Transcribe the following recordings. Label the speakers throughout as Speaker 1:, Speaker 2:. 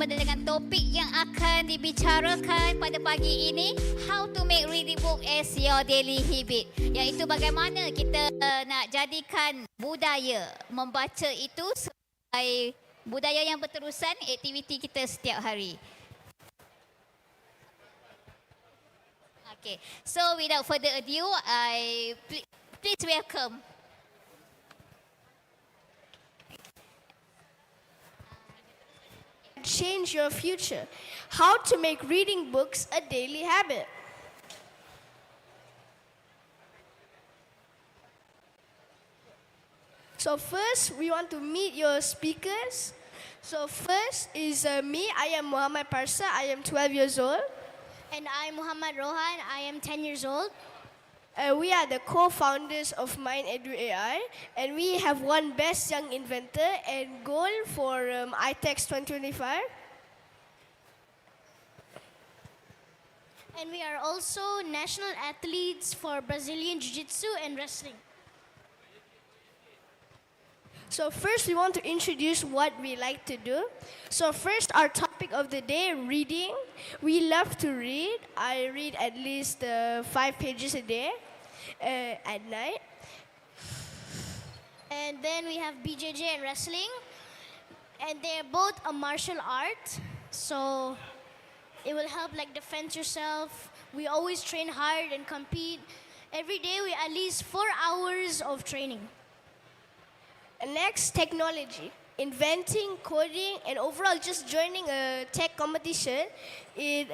Speaker 1: bersama dengan topik yang akan dibicarakan pada pagi ini, how to make reading book as your daily habit. Iaitu bagaimana kita nak jadikan budaya membaca itu sebagai budaya yang berterusan, aktiviti kita setiap hari. Okay, so without further ado, please welcome
Speaker 2: change your future. How to make reading books a daily habit. So first, we want to meet your speakers. So first is me. I am Muhammad Parsa. I am 12 years old.
Speaker 3: And I'm Muhammad Rohan. I am 10 years old.
Speaker 2: We are the co-founders of Mind Edu AI, and we have won Best Young Inventor and Gold for iTex 2025.
Speaker 3: And we are also national athletes for Brazilian Jiu-Jitsu and wrestling.
Speaker 2: So first, we want to introduce what we like to do. So first, our topic of the day, reading. We love to read. I read at least 5 pages a day at night.
Speaker 3: And then we have BJJ and wrestling. And they're both a martial art. So it will help like defend yourself. We always train hard and compete. Every day we at least 4 hours of training.
Speaker 2: And next, technology. Inventing, coding, and overall just joining a tech competition. It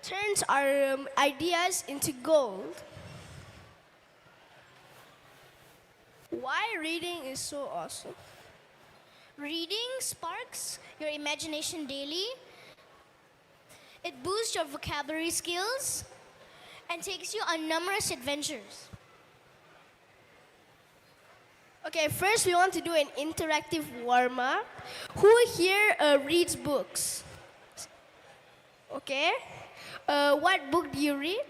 Speaker 2: turns our ideas into gold. Why reading is so awesome?
Speaker 3: Reading sparks your imagination daily. It boosts your vocabulary skills and takes you on numerous adventures.
Speaker 2: Okay, first we want to do an interactive warm-up. Who here reads books? Okay. What book do you read?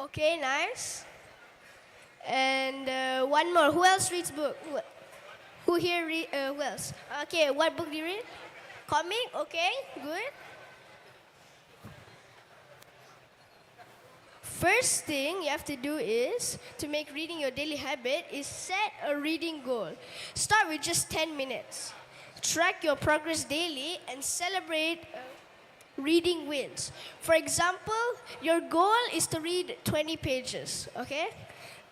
Speaker 2: Okay, nice. And one more. Who else reads book? Who here who else? Okay, what book do you read? Comic? Okay, good. First thing you have to do is, to make reading your daily habit, is set a reading goal. Start with just 10 minutes. Track your progress daily and celebrate reading wins. For example, your goal is to read 20 pages, okay?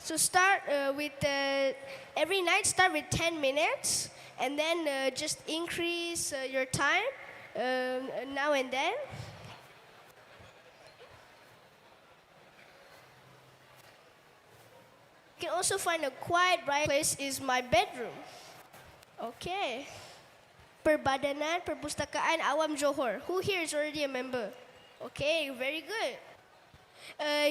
Speaker 2: So start with, every night start with 10 minutes and then just increase your time now and then. You can also find a quiet, bright place is my bedroom. Okay. Perbadanan Perpustakaan Awam Johor. Who here is already a member? Okay, very good.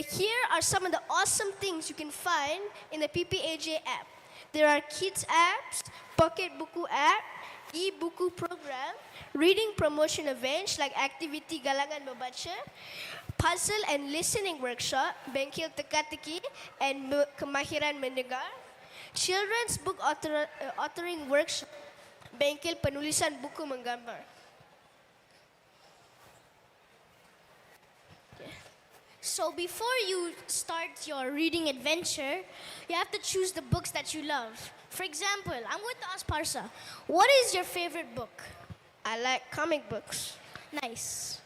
Speaker 2: Here are some of the awesome things you can find in the PPAJ app. There are kids apps, pocket BUKU app, e-BUKU program, reading promotion events like Activity Galangan Membaca, puzzle and listening workshop, bengkel teka-teki, and kemahiran mendengar, children's book authoring workshop, bengkel penulisan buku menggambar.
Speaker 3: So before you start your reading adventure, you have to choose the books that you love. For example, I'm going to ask Parsa, what is your favorite book?
Speaker 2: I like comic books.
Speaker 3: Nice.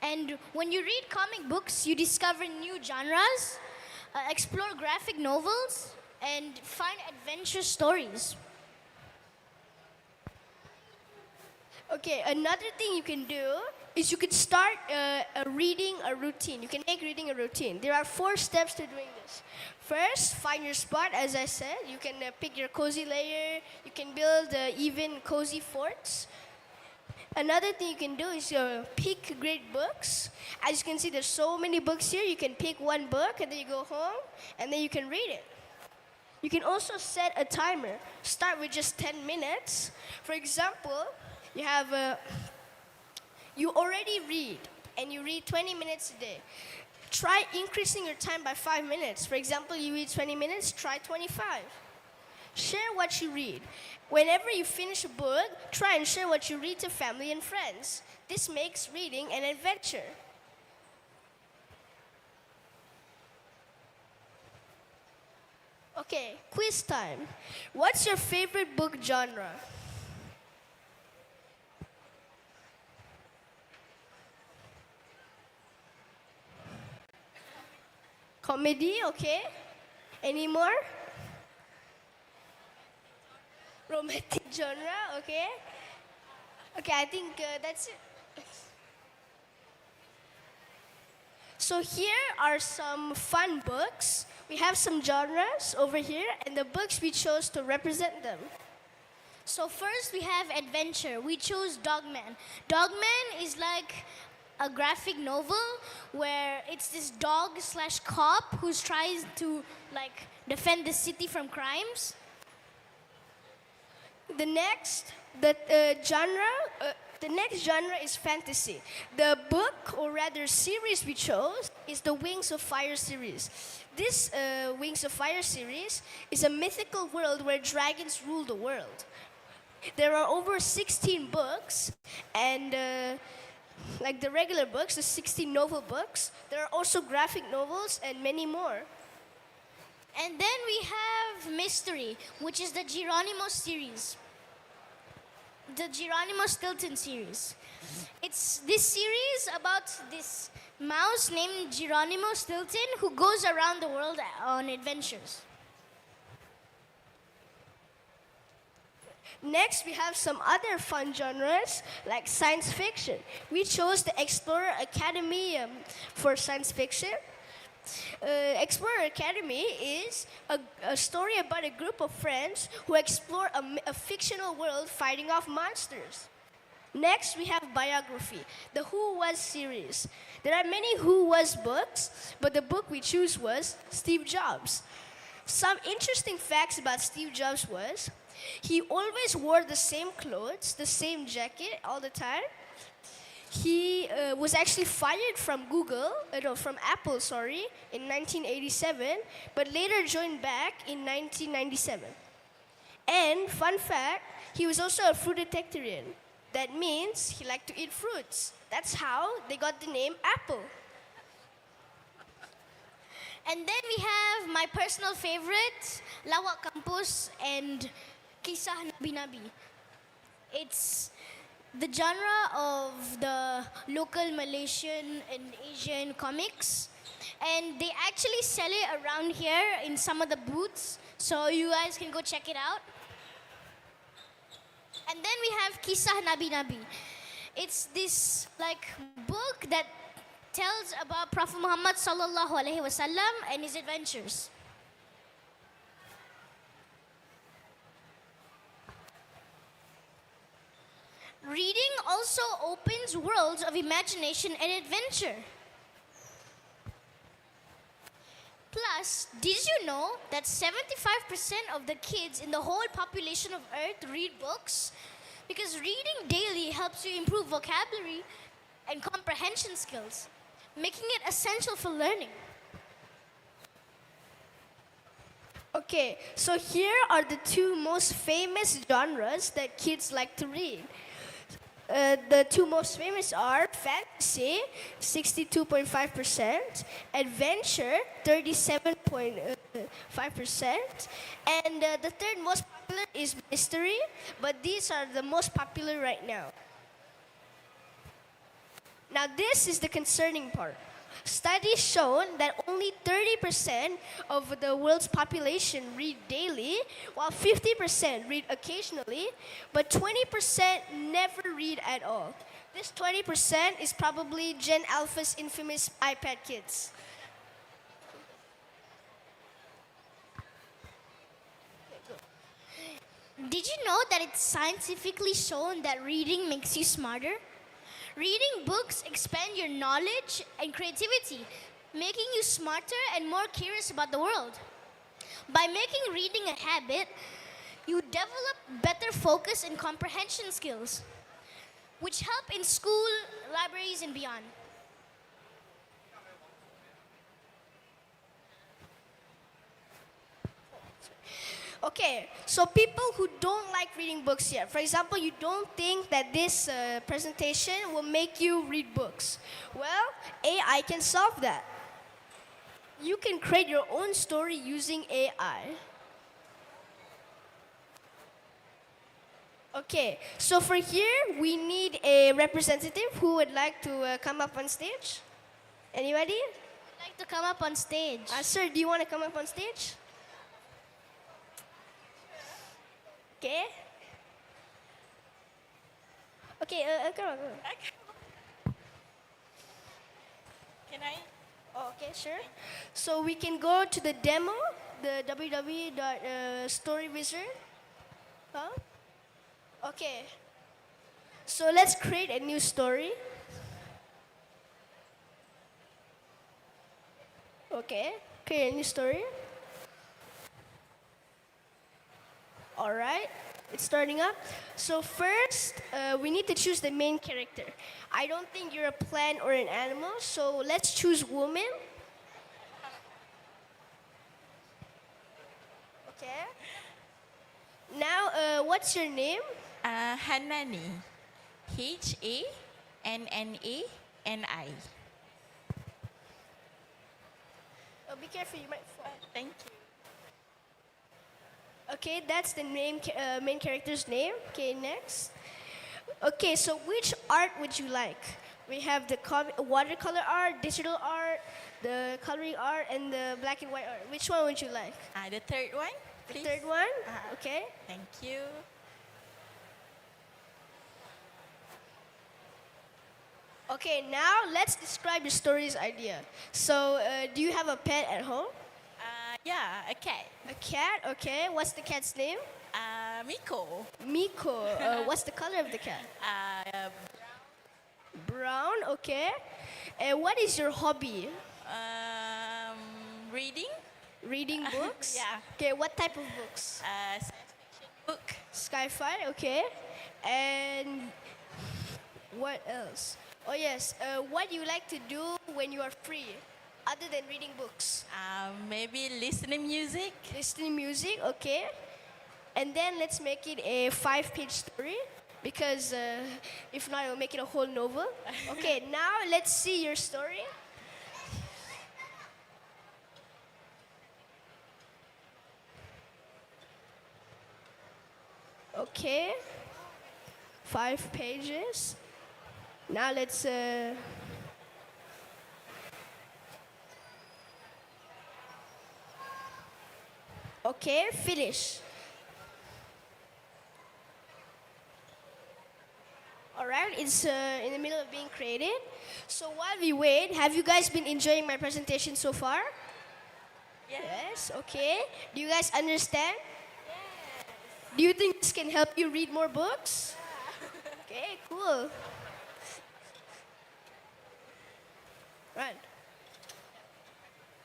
Speaker 3: And when you read comic books, you discover new genres, explore graphic novels, and find adventure stories.
Speaker 2: Okay, another thing you can do is you could start reading a routine. You can make reading a routine. There are 4 steps to doing this. First, find your spot, as I said. You can pick your cozy layer. You can build even cozy forts. Another thing you can do is pick great books. As you can see, there's so many books here. You can pick one book and then you go home and then you can read it. You can also set a timer. Start with just 10 minutes. For example, you have you already read and you read 20 minutes a day. Try increasing your time by 5 minutes. For example, you read 20 minutes, try 25. Share what you read. Whenever you finish a book, try and share what you read to family and friends. This makes reading an adventure. Okay, quiz time. What's your favorite book genre? Comedy, okay. Any more? Romantic genre, okay. Okay, I think that's it. So here are some fun books. We have some genres over here and the books we chose to represent them.
Speaker 3: So first we have adventure. We chose Dogman. Dogman is like a graphic novel where it's this dog slash cop who tries to like defend the city from crimes.
Speaker 2: The next genre is fantasy. The book, or rather series we chose, is the Wings of Fire series. This Wings of Fire series is a mythical world where dragons rule the world. There are over 16 books, and like the regular books, the 16 novel books, there are also graphic novels and many more.
Speaker 3: And then we have mystery, which is the Geronimo series. The Geronimo Stilton series. It's this series about this mouse named Geronimo Stilton who goes around the world on adventures.
Speaker 2: Next, we have some other fun genres like science fiction. We chose the Explorer Academy for science fiction. Explorer Academy is a story about a group of friends who explore a fictional world fighting off monsters. Next, we have biography, the Who Was series. There are many Who Was books, but the book we chose was Steve Jobs. Some interesting facts about Steve Jobs was he always wore the same clothes, the same jacket all the time. He was actually fired from Apple, in 1987, but later joined back in 1997. And fun fact, he was also a fruitarian. That means he liked to eat fruits. That's how they got the name Apple.
Speaker 3: And then we have my personal favorite, Lawak Kampus and Kisah Nabi-Nabi. It's the genre of the local Malaysian and Asian comics. And they actually sell it around here in some of the booths. So you guys can go check it out. And then we have Kisah Nabi-Nabi. It's this like book that tells about Prophet Muhammad sallallahu alaihi wasallam and his adventures. Reading also opens worlds of imagination and adventure. Plus, did you know that 75% of the kids in the whole population of Earth read books? Because reading daily helps you improve vocabulary and comprehension skills, making it essential for learning.
Speaker 2: Okay, so here are the two most famous genres that kids like to read. The two most famous are fantasy, 62.5%, adventure, 37.5%, and the third most popular is mystery, but these are the most popular right now. Now this is the concerning part. Studies shown that only 30% of the world's population read daily, while 50% read occasionally, but 20% never read at all. This 20% is probably Gen Alpha's infamous iPad kids.
Speaker 3: Did you know that it's scientifically shown that reading makes you smarter? Reading books expand your knowledge and creativity, making you smarter and more curious about the world. By making reading a habit, you develop better focus and comprehension skills, which help in school, libraries, and beyond.
Speaker 2: Okay, so people who don't like reading books yet, for example, you don't think that this presentation will make you read books. Well, AI can solve that. You can create your own story using AI. Okay, so for here, we need a representative who would like to come up on stage. Anybody?
Speaker 3: I'd like to come up on stage.
Speaker 2: Sir, do you want to come up on stage? Okay. Okay, come on.
Speaker 4: Can I?
Speaker 2: Oh, okay, sure. So we can go to the demo, the www.storywizard. Huh? Okay. So let's create a new story. Okay, create a new story. All right, it's starting up. So first, we need to choose the main character. I don't think you're a plant or an animal, so let's choose woman. Okay. Now, what's your name?
Speaker 4: Hanani. H-A-N-N-A-N-I.
Speaker 2: Oh, be careful, you might fall.
Speaker 4: Thank you.
Speaker 2: Okay, that's the main character's name. Okay, next. Okay, so which art would you like? We have the watercolor art, digital art, the coloring art, and the black and white art. Which one would you like?
Speaker 4: The third one,
Speaker 2: The
Speaker 4: please.
Speaker 2: third one? Okay.
Speaker 4: Thank you.
Speaker 2: Okay, now let's describe your story's idea. So, do you have a pet at home?
Speaker 4: Yeah, a cat.
Speaker 2: A cat, okay. What's the cat's name?
Speaker 4: Miko.
Speaker 2: Miko. What's the color of the cat? Brown, okay. And what is your hobby?
Speaker 4: Reading.
Speaker 2: Reading books?
Speaker 4: Yeah.
Speaker 2: Okay, what type of books?
Speaker 4: Science fiction book.
Speaker 2: Sci-fi, okay. And what else? Oh yes, what do you like to do when you are free, other than reading books?
Speaker 4: Maybe listening music.
Speaker 2: Listening music, okay. And then let's make it a 5-page story, because if not, it will make it a whole novel. Okay, now let's see your story. Okay, 5 pages. Now let's okay, finish. All right, it's in the middle of being created. So while we wait, have you guys been enjoying my presentation so far? Yes, okay. Do you guys understand? Do you think this can help you read more books? Okay, cool. Right.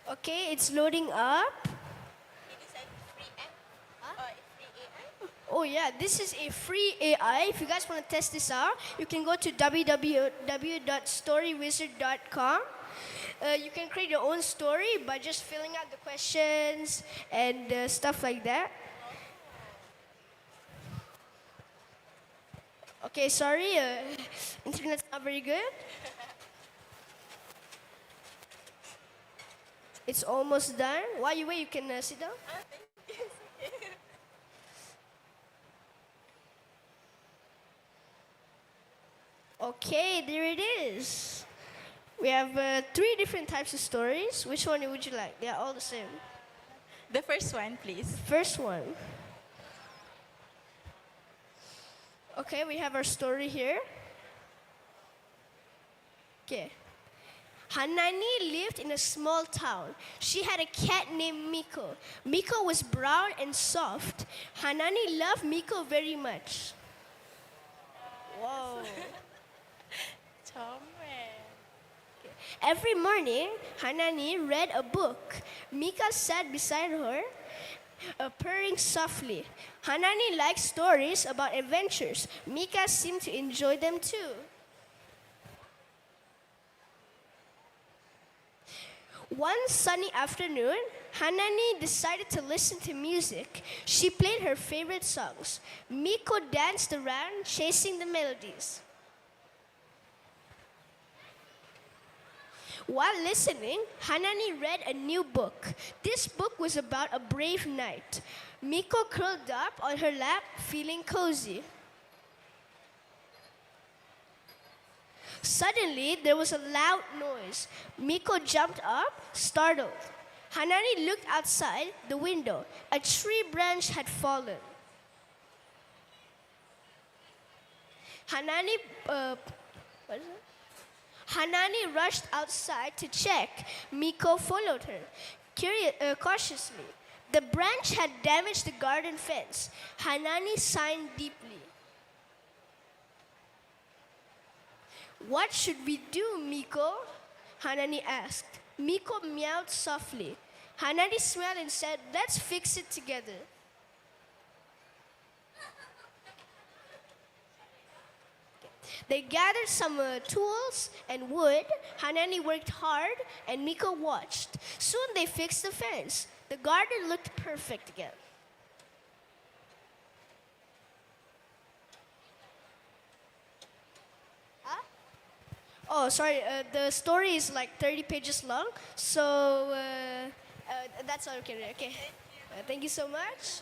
Speaker 2: Okay, it's loading up.
Speaker 4: It is a free app. Or a free AI.
Speaker 2: Oh yeah, this is a free AI. If you guys want to test this out, you can go to www.storywizard.com. You can create your own story by just filling out the questions and stuff like that. Okay, sorry, internet's not very good. It's almost done. While you wait, you can sit down. Okay, there it is. We have 3 different types of stories. Which one would you like? They are all the same.
Speaker 4: The first one, please.
Speaker 2: First one. Okay, we have our story here. Okay. Hanani lived in a small town. She had a cat named Miko. Miko was brown and soft. Hanani loved Miko very much. Whoa. Every morning, Hanani read a book. Mika sat beside her, purring softly. Hanani liked stories about adventures. Mika seemed to enjoy them too. One sunny afternoon, Hanani decided to listen to music. She played her favorite songs. Miko danced around, chasing the melodies. While listening, Hanani read a new book. This book was about a brave knight. Miko curled up on her lap, feeling cozy. Suddenly, there was a loud noise. Miko jumped up, startled. Hanani looked outside the window. A tree branch had fallen. Hanani rushed outside to check. Miko followed her, cautiously. The branch had damaged the garden fence. Hanani sighed deeply. "What should we do, Miko?" Hanani asked. Miko meowed softly. Hanani smiled and said, "Let's fix it together." They gathered some tools and wood. Hanani worked hard and Miko watched. Soon they fixed the fence. The garden looked perfect again. Oh, sorry, the story is like 30 pages long, so that's all okay. Thank you so much.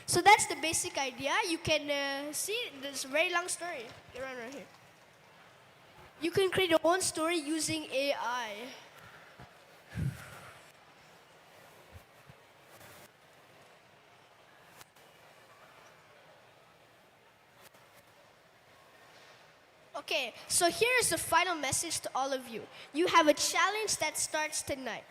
Speaker 2: So that's the basic idea. You can see this very long story. Get around right here. You can create your own story using AI. Okay, so here's the final message to all of you. You have a challenge that starts tonight.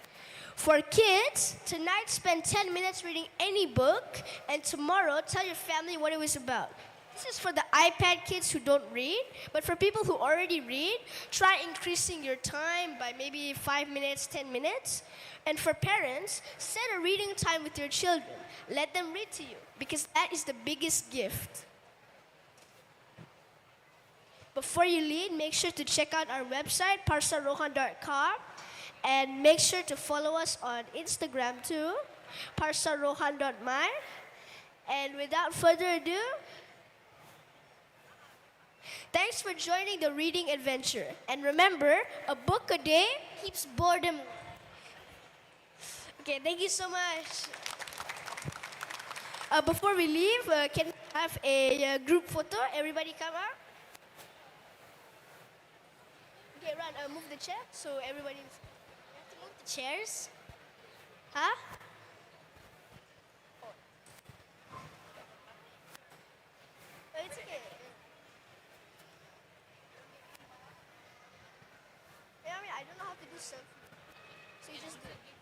Speaker 2: For kids, tonight spend 10 minutes reading any book, and tomorrow tell your family what it was about. This is for the iPad kids who don't read, but for people who already read, try increasing your time by maybe 5 minutes, 10 minutes. And for parents, set a reading time with your children. Let them read to you, because that is the biggest gift. Before you leave, make sure to check out our website, parsarohan.com, and make sure to follow us on Instagram too, parsarohan.my. And without further ado, thanks for joining the reading adventure. And remember, a book a day keeps boredom. Okay, thank you so much. Before we leave, can we have a group photo? Everybody come up. Okay, Ran, move the chair so everybody... You have to move the chairs? Huh? Oh. It's okay. I mean, I don't know how to do selfie. So you just do it.